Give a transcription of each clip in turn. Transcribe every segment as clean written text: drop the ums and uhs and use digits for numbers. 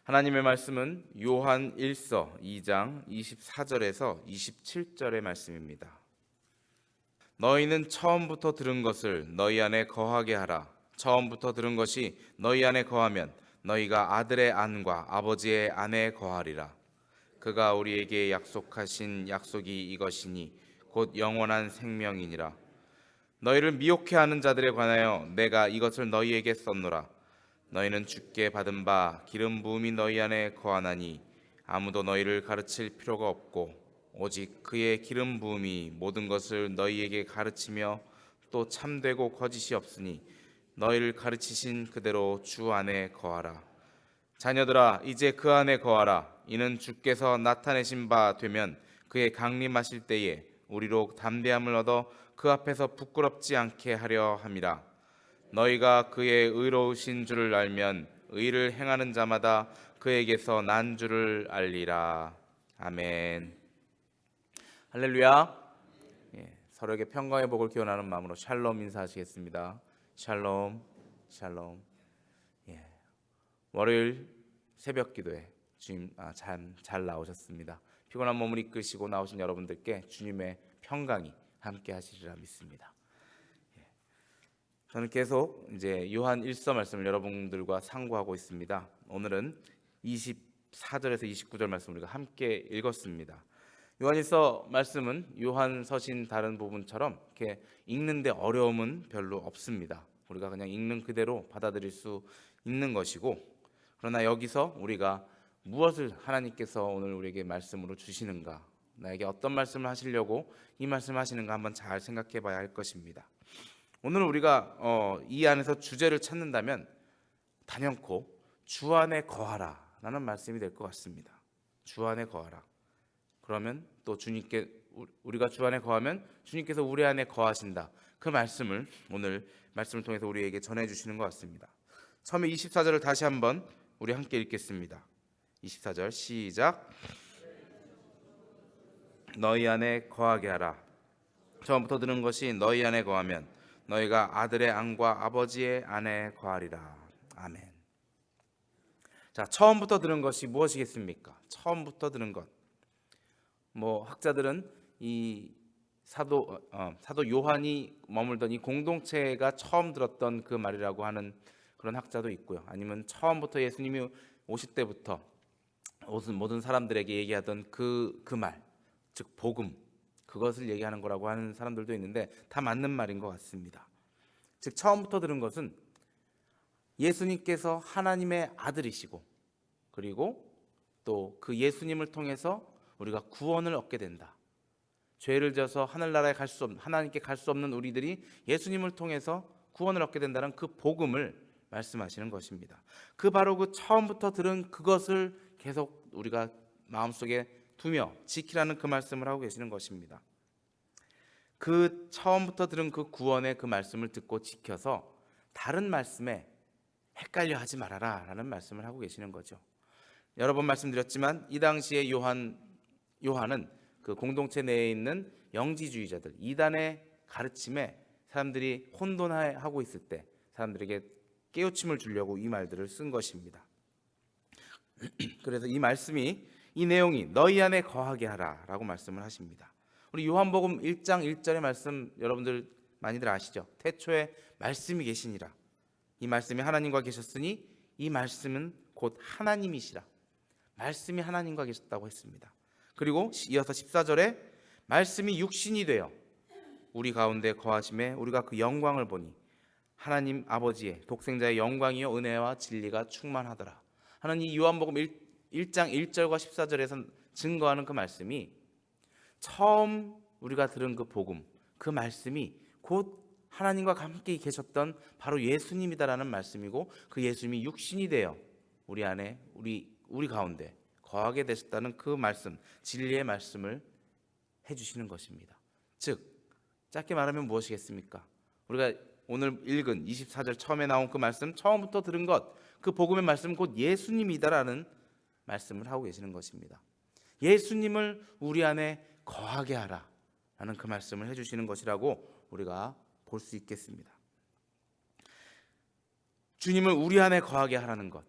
하나님의 말씀은 요한 1서 2장 24절에서 27절의 말씀입니다. 너희는 처음부터 들은 것을 너희 안에 거하게 하라. 처음부터 들은 것이 너희 안에 거하면 너희가 아들의 안과 아버지의 안에 거하리라. 그가 우리에게 약속하신 약속이 이것이니 곧 영원한 생명이니라. 너희를 미혹해 하는 자들에 관하여 내가 이것을 너희에게 썼노라. 너희는 주께 받은 바 기름 부음이 너희 안에 거하나니 아무도 너희를 가르칠 필요가 없고 오직 그의 기름 부음이 모든 것을 너희에게 가르치며 또 참되고 거짓이 없으니 너희를 가르치신 그대로 주 안에 거하라. 자녀들아, 이제 그 안에 거하라. 이는 주께서 나타내신 바 되면 그의 강림하실 때에 우리로 담대함을 얻어 그 앞에서 부끄럽지 않게 하려 함이라. 너희가 그의 의로우신 줄을 알면 의를 행하는 자마다 그에게서 난 줄을 알리라. 아멘. 할렐루야. 서로에게 평강의 복을 기원하는 마음으로 샬롬 인사하시겠습니다. 샬롬, 샬롬. 월요일 새벽 기도에 주님 잘 나오셨습니다. 피곤한 몸을 이끄시고 나오신 여러분들께 주님의 평강이 함께 하시리라 믿습니다. 저는 계속 이제 요한 1서 말씀을 여러분들과 상고하고 있습니다. 오늘은 24절에서 29절 말씀 우리가 함께 읽었습니다. 요한 1서 말씀은 요한 서신 다른 부분처럼 이렇게 읽는데 어려움은 별로 없습니다. 우리가 그냥 읽는 그대로 받아들일 수 있는 것이고, 그러나 여기서 우리가 무엇을 하나님께서 오늘 우리에게 말씀으로 주시는가, 나에게 어떤 말씀을 하시려고 이 말씀을 하시는가 한번 잘 생각해 봐야 할 것입니다. 오늘 우리가 이 안에서 주제를 찾는다면 단연코 주 안에 거하라 라는 말씀이 될 것 같습니다. 주 안에 거하라. 그러면 또 주님께, 우리가 주 안에 거하면 주님께서 우리 안에 거하신다. 그 말씀을 오늘 말씀을 통해서 우리에게 전해주시는 것 같습니다. 처음에 24절을 다시 한번 우리 함께 읽겠습니다. 24절 시작. 너희 안에 거하게 하라. 처음부터 들은 것이 너희 안에 거하면 너희가 아들의 안과 아버지의 안에 거하리라. 아멘. 자, 처음부터 들은 것이 무엇이겠습니까? 처음부터 들은 것. 학자들은 이 사도 요한이 머물던 이 공동체가 처음 들었던 그 말이라고 하는 그런 학자도 있고요. 아니면 처음부터 예수님이 오실 때부터 모든 사람들에게 얘기하던 그 말, 즉 복음, 그것을 얘기하는 거라고 하는 사람들도 있는데 다 맞는 말인 것 같습니다. 즉 처음부터 들은 것은 예수님께서 하나님의 아들이시고, 그리고 또 그 예수님을 통해서 우리가 구원을 얻게 된다. 죄를 져서 하늘나라에 하나님께 갈 수 없는 우리들이 예수님을 통해서 구원을 얻게 된다는 그 복음을 말씀하시는 것입니다. 바로 그 처음부터 들은 그것을 계속 우리가 마음속에 두며 지키라는 그 말씀을 하고 계시는 것입니다. 그 처음부터 들은 그 구원의 그 말씀을 듣고 지켜서 다른 말씀에 헷갈려 하지 말아라 라는 말씀을 하고 계시는 거죠. 여러 번 말씀드렸지만 이 당시에 요한은 그 공동체 내에 있는 영지주의자들, 이단의 가르침에 사람들이 혼돈하고 있을 때 사람들에게 깨우침을 주려고 이 말들을 쓴 것입니다. 그래서 이 내용이 너희 안에 거하게 하라 라고 말씀을 하십니다. 우리 요한복음 1장 1절의 말씀 여러분들 많이들 아시죠? 태초에 말씀이 계시니라. 이 말씀이 하나님과 계셨으니 이 말씀은 곧 하나님이시라. 말씀이 하나님과 계셨다고 했습니다. 그리고 이어서 14절에 말씀이 육신이 되어 우리 가운데 거하심에 우리가 그 영광을 보니 하나님 아버지의 독생자의 영광이요 은혜와 진리가 충만하더라 하는 이 요한복음 1장 1절과 14절에서 증거하는 그 말씀이 처음 우리가 들은 그 복음, 그 말씀이 곧 하나님과 함께 계셨던 바로 예수님이다라는 말씀이고, 그 예수님이 육신이 되어 우리 안에 우리 가운데 거하게 되셨다는 그 말씀, 진리의 말씀을 해주시는 것입니다. 즉 짧게 말하면 무엇이겠습니까? 우리가 오늘 읽은 24절 처음에 나온 그 말씀, 처음부터 들은 것, 그 복음의 말씀 곧 예수님이다라는 말씀을 하고 계시는 것입니다. 예수님을 우리 안에 거하게 하라 라는 그 말씀을 해주시는 것이라고 우리가 볼 수 있겠습니다. 주님을 우리 안에 거하게 하라는 것,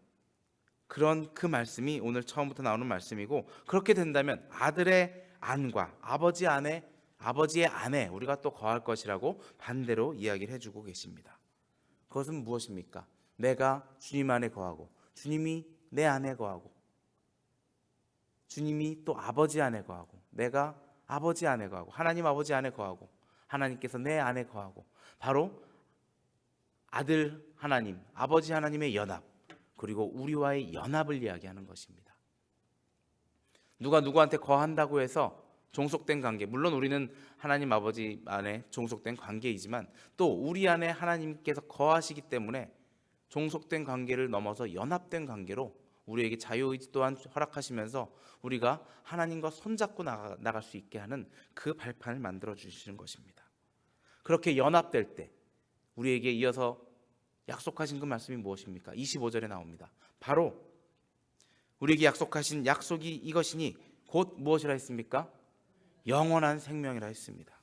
그런 그 말씀이 오늘 처음부터 나오는 말씀이고, 그렇게 된다면 아들의 안과 아버지의 안에 우리가 또 거할 것이라고 반대로 이야기를 해주고 계십니다. 그것은 무엇입니까? 내가 주님 안에 거하고 주님이 내 안에 거하고 주님이 또 아버지 안에 거하고 내가 아버지 안에 거하고 하나님 아버지 안에 거하고 하나님께서 내 안에 거하고, 바로 아들 하나님, 아버지 하나님의 연합, 그리고 우리와의 연합을 이야기하는 것입니다. 누가 누구한테 거한다고 해서 종속된 관계, 물론 우리는 하나님 아버지 안에 종속된 관계이지만 또 우리 안에 하나님께서 거하시기 때문에 종속된 관계를 넘어서 연합된 관계로 우리에게 자유의지 또한 허락하시면서 우리가 하나님과 손잡고 나갈 수 있게 하는 그 발판을 만들어 주시는 것입니다. 그렇게 연합될 때 우리에게 이어서 약속하신 그 말씀이 무엇입니까? 25절에 나옵니다. 바로 우리에게 약속하신 약속이 이것이니 곧 무엇이라 했습니까? 영원한 생명이라 했습니다.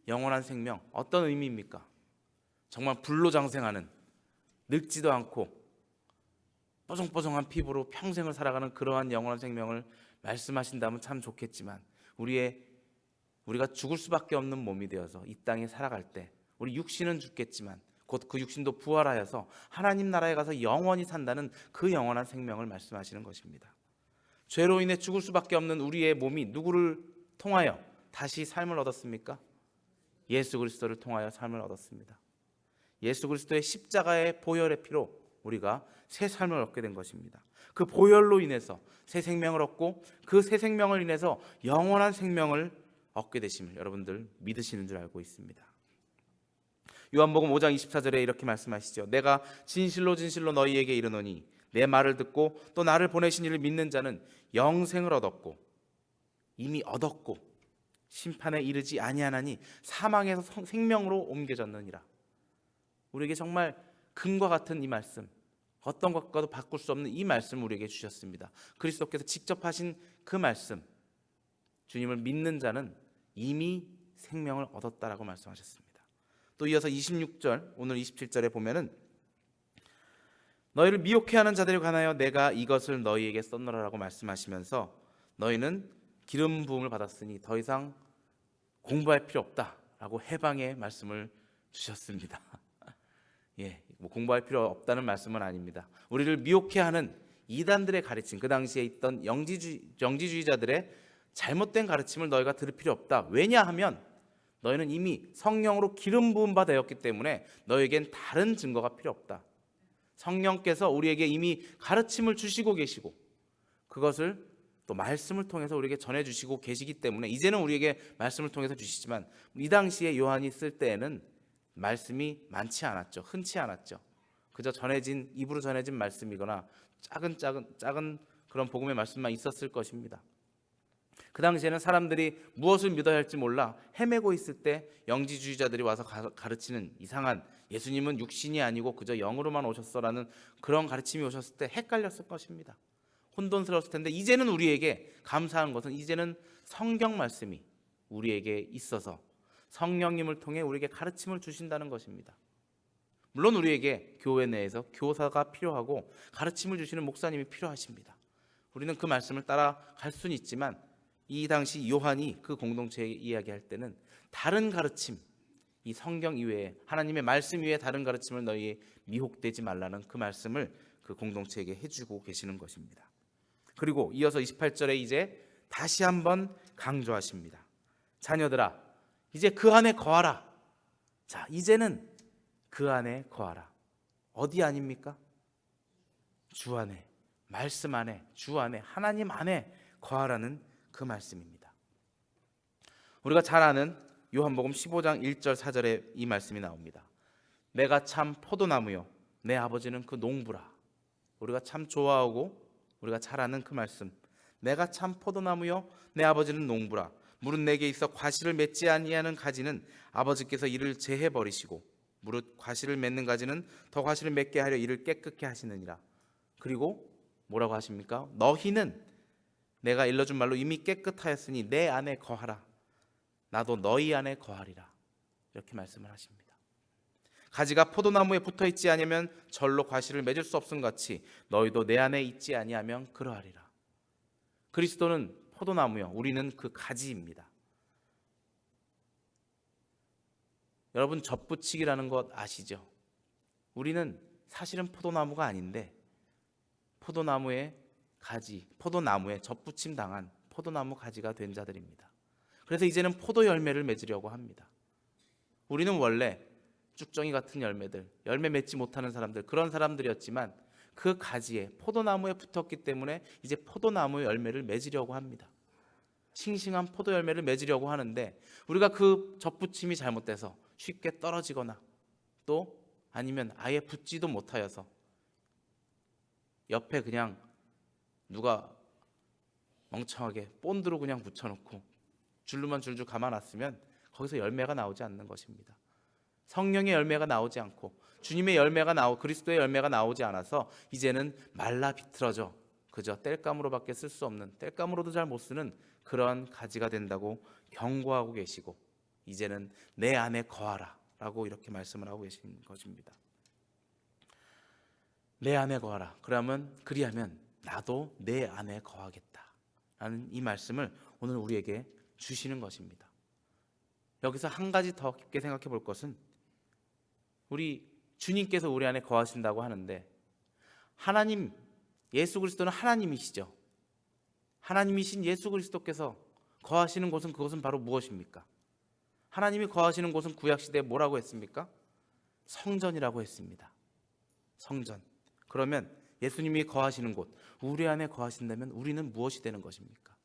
영원한 생명, 어떤 의미입니까? 정말 불로장생하는, 늙지도 않고 뽀송뽀송한 피부로 평생을 살아가는 그러한 영원한 생명을 말씀하신다면 참 좋겠지만, 우리가 죽을 수밖에 없는 몸이 되어서 이 땅에 살아갈 때 우리 육신은 죽겠지만 곧 그 육신도 부활하여서 하나님 나라에 가서 영원히 산다는 그 영원한 생명을 말씀하시는 것입니다. 죄로 인해 죽을 수밖에 없는 우리의 몸이 누구를 통하여 다시 삶을 얻었습니까? 예수 그리스도를 통하여 삶을 얻었습니다. 예수 그리스도의 십자가의 보혈의 피로 우리가 새 삶을 얻게 된 것입니다. 그 보혈로 인해서 새 생명을 얻고 그 새 생명을 인해서 영원한 생명을 얻게 되심을 여러분들 믿으시는 줄 알고 있습니다. 요한복음 5장 24절에 이렇게 말씀하시죠. 내가 진실로 진실로 너희에게 이르노니 내 말을 듣고 또 나를 보내신 이를 믿는 자는 영생을 얻었고 이미 얻었고 심판에 이르지 아니하나니 사망에서 생명으로 옮겨졌느니라. 우리에게 정말 금과 같은 이 말씀, 어떤 것과도 바꿀 수 없는 이 말씀을 우리에게 주셨습니다. 그리스도께서 직접 하신 그 말씀, 주님을 믿는 자는 이미 생명을 얻었다라고 말씀하셨습니다. 또 이어서 26절, 오늘 27절에 보면은 너희를 미혹해 하는 자들에 관하여 내가 이것을 너희에게 썼노라라고 말씀하시면서 너희는 기름 부음을 받았으니 더 이상 공부할 필요 없다라고 해방의 말씀을 주셨습니다. 공부할 필요 없다는 말씀은 아닙니다. 우리를 미혹해 하는 이단들의 가르침, 그 당시에 있던 영지주의자들의 잘못된 가르침을 너희가 들을 필요 없다. 왜냐하면 너희는 이미 성령으로 기름 부음 받았기 때문에 너희에겐 다른 증거가 필요 없다. 성령께서 우리에게 이미 가르침을 주시고 계시고 그것을 또 말씀을 통해서 우리에게 전해주시고 계시기 때문에 이제는 우리에게 말씀을 통해서 주시지만 이 당시에 요한이 쓸 때에는 말씀이 많지 않았죠. 흔치 않았죠. 그저 입으로 전해진 말씀이거나 작은 그런 복음의 말씀만 있었을 것입니다. 그 당시에는 사람들이 무엇을 믿어야 할지 몰라 헤매고 있을 때 영지주의자들이 와서 가르치는 이상한, 예수님은 육신이 아니고 그저 영으로만 오셨어라는 그런 가르침이 오셨을 때 헷갈렸을 것입니다. 혼돈스러웠을 텐데 이제는 우리에게 감사한 것은 이제는 성경 말씀이 우리에게 있어서 성령님을 통해 우리에게 가르침을 주신다는 것입니다. 물론 우리에게 교회 내에서 교사가 필요하고 가르침을 주시는 목사님이 필요하십니다. 우리는 그 말씀을 따라갈 수는 있지만 이 당시 요한이 그 공동체에 이야기할 때는 다른 가르침, 이 성경 이외에 하나님의 말씀 이외에 다른 가르침을 너희 미혹되지 말라는 그 말씀을 그 공동체에게 해주고 계시는 것입니다. 그리고 이어서 28절에 이제 다시 한번 강조하십니다. 자녀들아, 이제 그 안에 거하라. 자, 이제는 그 안에 거하라. 어디 아닙니까? 주 안에, 말씀 안에, 주 안에, 하나님 안에 거하라는 그 말씀입니다. 우리가 잘 아는 요한복음 15장 1절 4절에 이 말씀이 나옵니다. 내가 참 포도나무요 내 아버지는 그 농부라. 우리가 참 좋아하고 우리가 잘 아는 그 말씀. 내가 참 포도나무요 내 아버지는 농부라. 무릇 내게 있어 과실을 맺지 아니하는 가지는 아버지께서 이를 제해 버리시고 무릇 과실을 맺는 가지는 더 과실을 맺게 하려 이를 깨끗게 하시느니라. 그리고 뭐라고 하십니까? 너희는 내가 일러준 말로 이미 깨끗하였으니 내 안에 거하라. 나도 너희 안에 거하리라. 이렇게 말씀을 하십니다. 가지가 포도나무에 붙어 있지 아니하면 절로 과실을 맺을 수 없음 같이 너희도 내 안에 있지 아니하면 그러하리라. 그리스도는 포도나무요, 우리는 그 가지입니다. 여러분, 접붙이기라는 것 아시죠? 우리는 사실은 포도나무가 아닌데 포도나무의 가지, 포도나무에 접붙임 당한 포도나무 가지가 된 자들입니다. 그래서 이제는 포도 열매를 맺으려고 합니다. 우리는 원래 쭉정이 같은 열매들, 열매 맺지 못하는 사람들, 그런 사람들이었지만 그 가지에 포도나무에 붙었기 때문에 이제 포도나무 열매를 맺으려고 합니다. 싱싱한 포도 열매를 맺으려고 하는데 우리가 그 접붙임이 잘못돼서 쉽게 떨어지거나 또 아니면 아예 붙지도 못하여서 옆에 그냥 누가 멍청하게 본드로 그냥 붙여놓고 줄로만 줄줄 감아놨으면 거기서 열매가 나오지 않는 것입니다. 성령의 열매가 나오지 않고 주님의 열매가 그리스도의 열매가 나오지 않아서 이제는 말라 비틀어져 그저 땔감으로밖에 쓸 수 없는, 땔감으로도 잘 못 쓰는 그런 가지가 된다고 경고하고 계시고, 이제는 내 안에 거하라 라고 이렇게 말씀을 하고 계신 것입니다. 내 안에 거하라. 그리하면 나도 내 안에 거하겠다 라는 이 말씀을 오늘 우리에게 주시는 것입니다. 여기서 한 가지 더 깊게 생각해 볼 것은, 우리 주님께서 우리 안에 거하신다고 하는데, 하나님, 예수 그리스도는 하나님이시죠. 하나님이신 예수 그리스도께서 거하시는 곳은, 그것은 바로 무엇입니까? 하나님이 거하시는 곳은 구약시대에 뭐라고 했습니까? 성전이라고 했습니다. 성전. 그러면 예수님이 거하시는 곳, 우리 안에 거하신다면 우리는 무엇이 되는 것입니까?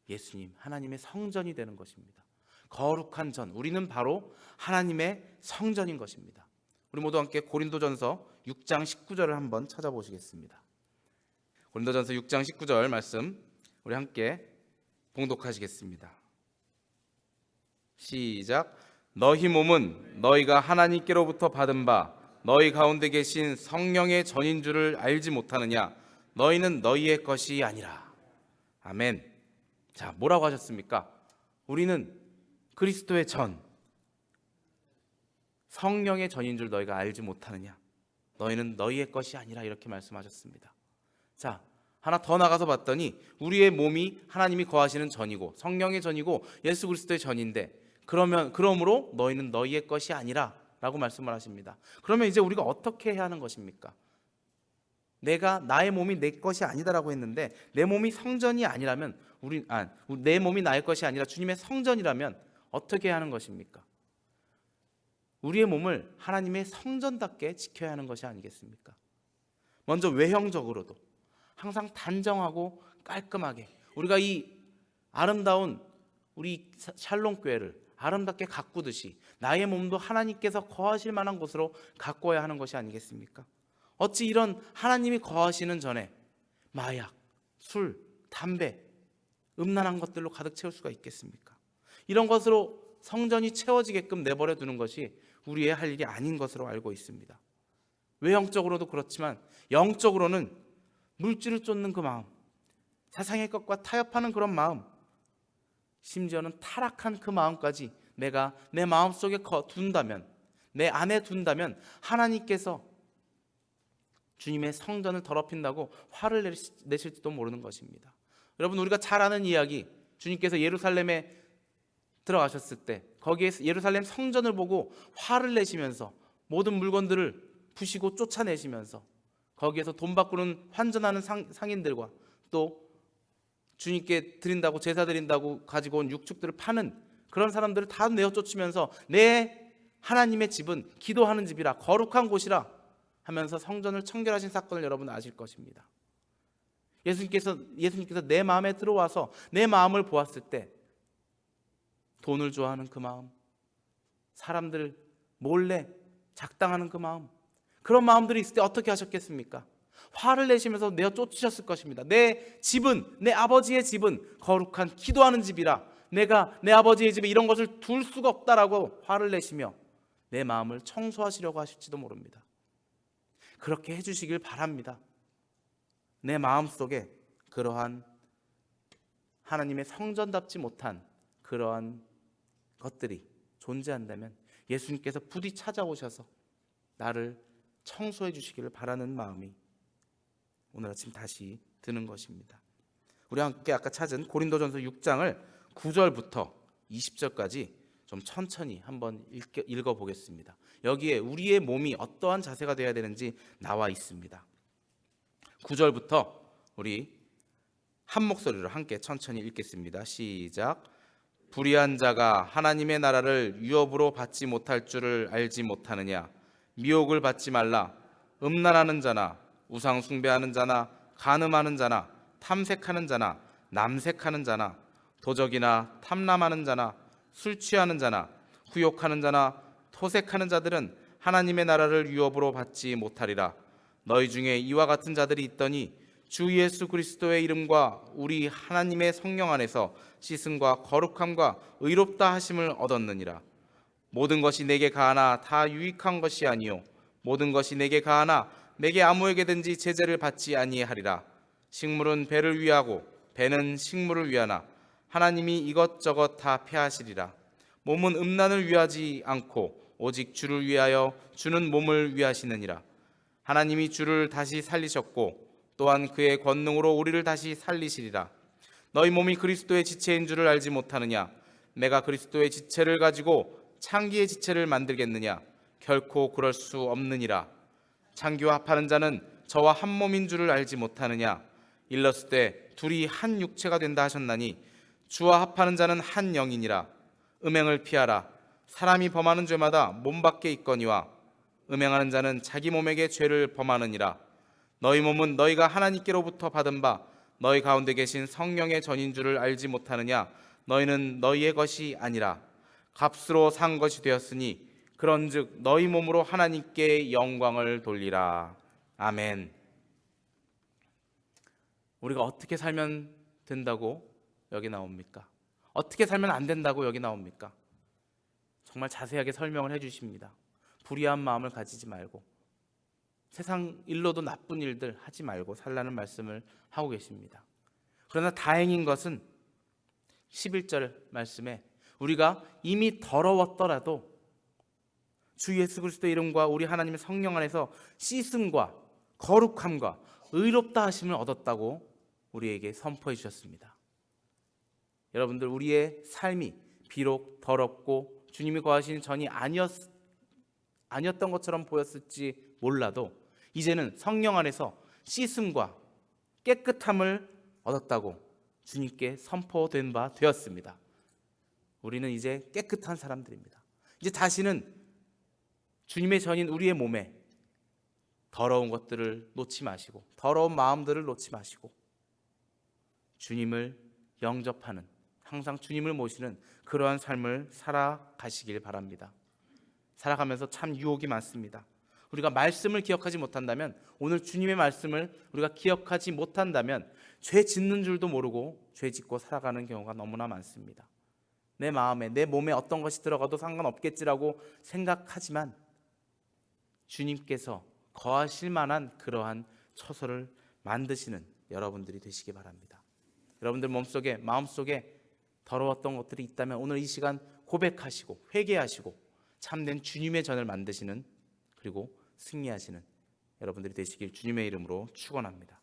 예수님, 하나님의 성전이 되는 것입니다. 거룩한 전, 우리는 바로 하나님의 성전인 것입니다. 우리 모두 함께 고린도전서 6장 19절을 한번 찾아보시겠습니다. 고린도전서 6장 19절 말씀 우리 함께 봉독하시겠습니다. 시작. 너희 몸은 너희가 하나님께로부터 받은 바 너희 가운데 계신 성령의 전인 줄을 알지 못하느냐? 너희는 너희의 것이 아니라. 아멘. 자, 뭐라고 하셨습니까? 우리는 그리스도의 전, 성령의 전인 줄 너희가 알지 못하느냐? 너희는 너희의 것이 아니라, 이렇게 말씀하셨습니다. 자, 하나 더 나가서 봤더니 우리의 몸이 하나님이 거하시는 전이고 성령의 전이고 예수 그리스도의 전인데, 그러므로 너희는 너희의 것이 아니라 라고 말씀을 하십니다. 그러면 이제 우리가 어떻게 해야 하는 것입니까? 나의 몸이 내 것이 아니다라고 했는데, 내 몸이 성전이 아니라면 내 몸이 나의 것이 아니라 주님의 성전이라면 어떻게 해야 하는 것입니까? 우리의 몸을 하나님의 성전답게 지켜야 하는 것이 아니겠습니까? 먼저 외형적으로도 항상 단정하고 깔끔하게, 우리가 이 아름다운 우리 샬롬 교회를 아름답게 가꾸듯이 나의 몸도 하나님께서 거하실 만한 곳으로 가꿔야 하는 것이 아니겠습니까? 어찌 이런 하나님이 거하시는 전에 마약, 술, 담배, 음란한 것들로 가득 채울 수가 있겠습니까? 이런 것으로 성전이 채워지게끔 내버려 두는 것이 우리의 할 일이 아닌 것으로 알고 있습니다. 외형적으로도 그렇지만 영적으로는 물질을 쫓는 그 마음, 세상의 것과 타협하는 그런 마음, 심지어는 타락한 그 마음까지 내가 내 마음속에 둔다면, 내 안에 둔다면 하나님께서 주님의 성전을 더럽힌다고 화를 내실지도 모르는 것입니다. 여러분, 우리가 잘 아는 이야기, 주님께서 예루살렘에 들어가셨을 때 거기에 예루살렘 성전을 보고 화를 내시면서 모든 물건들을 부시고 쫓아내시면서 거기에서 돈 바꾸는 환전하는 상인들과 또 주님께 드린다고, 제사 드린다고 가지고 온 육축들을 파는 그런 사람들을 다 내어 쫓으면서 내 하나님의 집은 기도하는 집이라, 거룩한 곳이라 하면서 성전을 청결하신 사건을 여러분 아실 것입니다. 예수님께서 내 마음에 들어와서 내 마음을 보았을 때 돈을 좋아하는 그 마음, 사람들 몰래 작당하는 그 마음, 그런 마음들이 있을 때 어떻게 하셨겠습니까? 화를 내시면서 내어 쫓으셨을 것입니다. 내 집은, 내 아버지의 집은 거룩한 기도하는 집이라 내가 내 아버지의 집에 이런 것을 둘 수가 없다라고 화를 내시며 내 마음을 청소하시려고 하실지도 모릅니다. 그렇게 해주시길 바랍니다. 내 마음속에 그러한 하나님의 성전답지 못한 그러한 것들이 존재한다면 예수님께서 부디 찾아오셔서 나를 청소해 주시기를 바라는 마음이 오늘 아침 다시 드는 것입니다. 우리 함께 아까 찾은 고린도전서 6장을 9절부터 20절까지 좀 천천히 한번 읽어보겠습니다. 여기에 우리의 몸이 어떠한 자세가 되어야 되는지 나와 있습니다. 9절부터 우리 한 목소리로 함께 천천히 읽겠습니다. 시작. 불의한 자가 하나님의 나라를 유업으로 받지 못할 줄을 알지 못하느냐. 미혹을 받지 말라. 음란하는 자나 우상 숭배하는 자나 간음하는 자나 탐색하는 자나 남색하는 자나 도적이나 탐람하는 자나 술 취하는 자나 후욕하는 자나 토색하는 자들은 하나님의 나라를 유업으로 받지 못하리라. 너희 중에 이와 같은 자들이 있더니 주 예수 그리스도의 이름과 우리 하나님의 성령 안에서 씻음과 거룩함과 의롭다 하심을 얻었느니라. 모든 것이 내게 가하나 다 유익한 것이 아니요 모든 것이 내게 가하나 내게 아무에게든지 제재를 받지 아니하리라. 식물은 배를 위하고 배는 식물을 위하나 하나님이 이것저것 다 폐하시리라. 몸은 음란을 위하지 않고 오직 주를 위하여 주는 몸을 위하시느니라. 하나님이 주를 다시 살리셨고 또한 그의 권능으로 우리를 다시 살리시리라. 너희 몸이 그리스도의 지체인 줄을 알지 못하느냐. 내가 그리스도의 지체를 가지고 창기의 지체를 만들겠느냐. 결코 그럴 수 없느니라. 창기와 합하는 자는 저와 한 몸인 줄을 알지 못하느냐. 일렀을 때 둘이 한 육체가 된다 하셨나니 주와 합하는 자는 한 영이니라. 음행을 피하라. 사람이 범하는 죄마다 몸 밖에 있거니와 음행하는 자는 자기 몸에게 죄를 범하느니라. 너희 몸은 너희가 하나님께로부터 받은 바 너희 가운데 계신 성령의 전인 줄을 알지 못하느냐. 너희는 너희의 것이 아니라 값으로 산 것이 되었으니 그런즉 너희 몸으로 하나님께 영광을 돌리라. 아멘. 우리가 어떻게 살면 된다고 여기 나옵니까? 어떻게 살면 안 된다고 여기 나옵니까? 정말 자세하게 설명을 해주십니다. 불의한 마음을 가지지 말고 세상 일로도 나쁜 일들 하지 말고 살라는 말씀을 하고 계십니다. 그러나 다행인 것은 11절 말씀에 우리가 이미 더러웠더라도 주 예수 그리스도의 이름과 우리 하나님의 성령 안에서 씻음과 거룩함과 의롭다 하심을 얻었다고 우리에게 선포해 주셨습니다. 여러분들, 우리의 삶이 비록 더럽고 주님이 거하시는 전이 아니었던 것처럼 보였을지 몰라도 이제는 성령 안에서 씻음과 깨끗함을 얻었다고 주님께 선포된 바 되었습니다. 우리는 이제 깨끗한 사람들입니다. 이제 다시는 주님의 전인 우리의 몸에 더러운 것들을 놓지 마시고 더러운 마음들을 놓지 마시고 주님을 영접하는, 항상 주님을 모시는 그러한 삶을 살아가시길 바랍니다. 살아가면서 참 유혹이 많습니다. 우리가 말씀을 기억하지 못한다면, 오늘 주님의 말씀을 우리가 기억하지 못한다면 죄 짓는 줄도 모르고 죄 짓고 살아가는 경우가 너무나 많습니다. 내 마음에, 내 몸에 어떤 것이 들어가도 상관없겠지라고 생각하지만 주님께서 거하실 만한 그러한 처소를 만드시는 여러분들이 되시기 바랍니다. 여러분들 몸속에, 마음속에 더러웠던 것들이 있다면 오늘 이 시간 고백하시고 회개하시고 참된 주님의 전을 만드시는, 그리고 승리하시는 여러분들이 되시길 주님의 이름으로 축원합니다.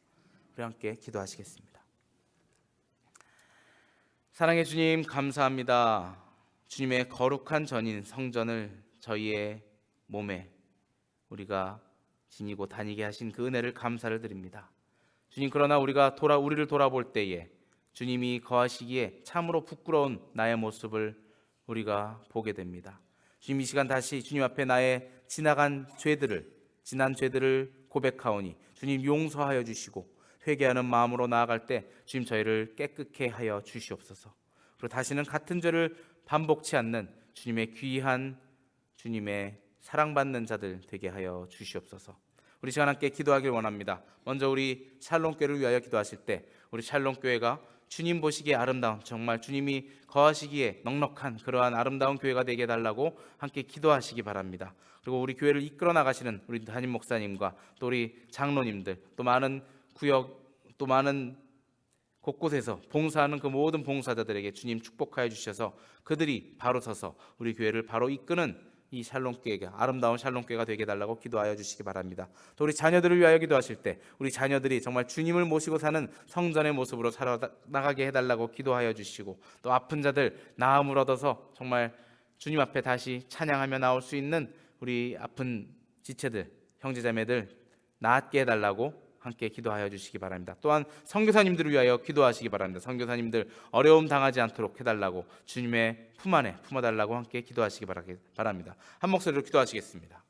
우리 함께 기도하시겠습니다. 사랑의 주님, 감사합니다. 주님의 거룩한 전인 성전을 저희의 몸에 우리가 지니고 다니게 하신 그 은혜를 감사를 드립니다. 주님, 그러나 우리를 돌아볼 때에 주님이 거하시기에 참으로 부끄러운 나의 모습을 우리가 보게 됩니다. 주님, 이 시간 다시 주님 앞에 나의 지난 죄들을 고백하오니 주님 용서하여 주시고 회개하는 마음으로 나아갈 때 주님 저희를 깨끗게 하여 주시옵소서. 그리고 다시는 같은 죄를 반복치 않는 주님의 귀한, 주님의 사랑받는 자들 되게 하여 주시옵소서. 우리 시간 함께 기도하길 원합니다. 먼저 우리 샬롬교회를 위하여 기도하실 때 우리 샬롬교회가 주님 보시기에 아름다운, 정말 주님이 거하시기에 넉넉한 그러한 아름다운 교회가 되게 해달라고 함께 기도하시기 바랍니다. 그리고 우리 교회를 이끌어 나가시는 우리 담임 목사님과 또 우리 장로님들, 또 많은 구역, 또 많은 곳곳에서 봉사하는 그 모든 봉사자들에게 주님 축복하여 주셔서 그들이 바로 서서 우리 교회를 바로 이끄는 이 샬롬교회가 아름다운 샬롬교회가 되게 해달라고 기도하여 주시기 바랍니다. 또 우리 자녀들을 위하여 기도하실 때 우리 자녀들이 정말 주님을 모시고 사는 성전의 모습으로 살아나가게 해달라고 기도하여 주시고, 또 아픈 자들 나음을 얻어서 정말 주님 앞에 다시 찬양하며 나올 수 있는 우리 아픈 지체들, 형제자매들 낫게 해달라고 함께 기도하여 주시기 바랍니다. 또한 선교사님들을 위하여 기도하시기 바랍니다. 선교사님들 어려움 당하지 않도록 해달라고 주님의 품 안에 품어달라고 함께 기도하시기 바랍니다. 한 목소리로 기도하시겠습니다.